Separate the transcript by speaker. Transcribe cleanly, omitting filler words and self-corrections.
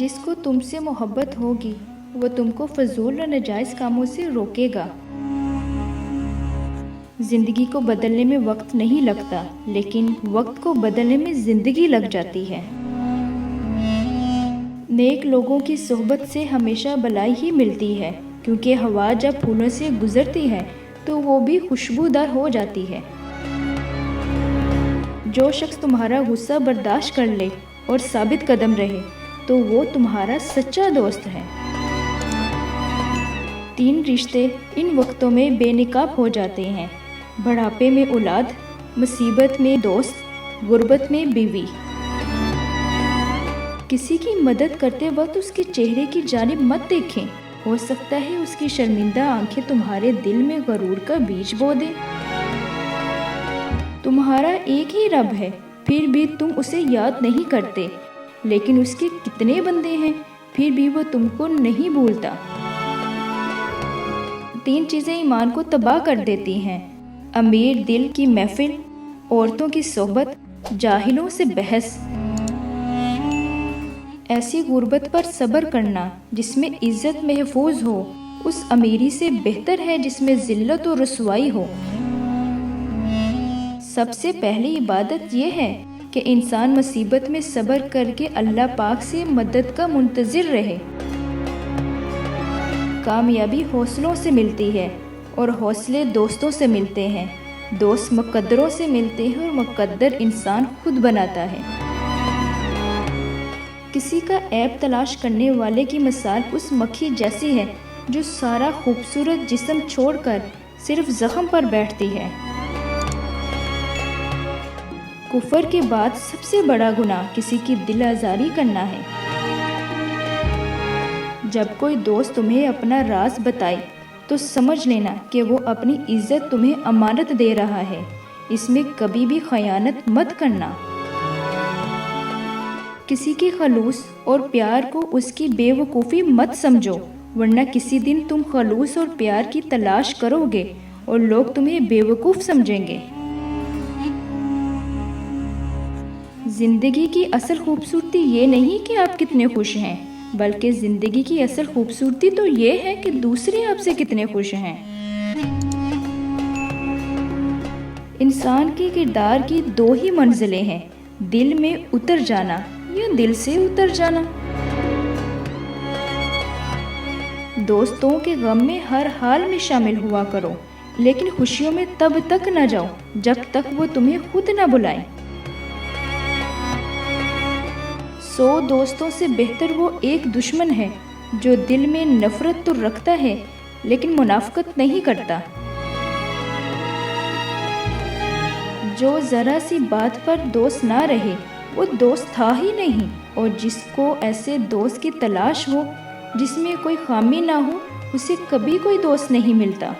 Speaker 1: جس کو تم سے محبت ہوگی وہ تم کو فضول و ناجائز کاموں سے روکے گا۔ زندگی کو بدلنے میں وقت نہیں لگتا، لیکن وقت کو بدلنے میں زندگی لگ جاتی ہے۔ نیک لوگوں کی صحبت سے ہمیشہ بھلائی ہی ملتی ہے، کیونکہ ہوا جب پھولوں سے گزرتی ہے تو وہ بھی خوشبودار ہو جاتی ہے۔ جو شخص تمہارا غصہ برداشت کر لے اور ثابت قدم رہے تو وہ تمہارا سچا دوست ہے۔ 3 رشتے ان وقتوں میں بے نقاب ہو جاتے ہیں: بڑھاپے میں اولاد، مصیبت میں دوست، غربت میں بیوی۔ کسی کی مدد کرتے وقت اس کے چہرے کی جانب مت دیکھیں، ہو سکتا ہے اس کی شرمندہ آنکھیں تمہارے دل میں غرور کا بیج بو دیں۔ تمہارا ایک ہی رب ہے، پھر بھی تم اسے یاد نہیں کرتے، لیکن اس کے کتنے بندے ہیں، پھر بھی وہ تم کو نہیں بھولتا۔ 3 چیزیں ایمان کو تباہ کر دیتی ہیں: امیر دل کی محفل، عورتوں کی صحبت، جاہلوں سے بحث۔ ایسی غربت پر صبر کرنا جس میں عزت محفوظ ہو اس امیری سے بہتر ہے جس میں ذلت و رسوائی ہو۔ سب سے پہلی عبادت یہ ہے کہ انسان مصیبت میں صبر کر کے اللہ پاک سے مدد کا منتظر رہے۔ کامیابی حوصلوں سے ملتی ہے اور حوصلے دوستوں سے ملتے ہیں۔ دوست مقدروں سے ملتے ہیں اور مقدر انسان خود بناتا ہے۔ کسی کا عیب تلاش کرنے والے کی مثال اس مکھی جیسی ہے جو سارا خوبصورت جسم چھوڑ کر صرف زخم پر بیٹھتی ہے۔ کفر کے بعد سب سے بڑا گناہ کسی کی دل آزاری کرنا ہے۔ جب کوئی دوست تمہیں اپنا راز بتائے تو سمجھ لینا کہ وہ اپنی عزت تمہیں امانت دے رہا ہے، اس میں کبھی بھی خیانت مت کرنا۔ کسی کے خلوص اور پیار کو اس کی بے وقوفی مت سمجھو، ورنہ کسی دن تم خلوص اور پیار کی تلاش کرو گے اور لوگ تمہیں بے وقوف سمجھیں گے۔ زندگی کی اصل خوبصورتی یہ نہیں کہ آپ کتنے خوش ہیں، بلکہ زندگی کی اصل خوبصورتی تو یہ ہے کہ دوسرے آپ سے کتنے خوش ہیں۔ انسان کے کردار کی 2 ہی منزلیں ہیں: دل میں اتر جانا یا دل سے اتر جانا۔ دوستوں کے غم میں ہر حال میں شامل ہوا کرو، لیکن خوشیوں میں تب تک نہ جاؤ جب تک وہ تمہیں خود نہ بلائیں۔ 100 دوستوں سے بہتر وہ ایک دشمن ہے جو دل میں نفرت تو رکھتا ہے لیکن منافقت نہیں کرتا۔ جو ذرا سی بات پر دوست نہ رہے وہ دوست تھا ہی نہیں، اور جس کو ایسے دوست کی تلاش ہو جس میں کوئی خامی نہ ہو اسے کبھی کوئی دوست نہیں ملتا۔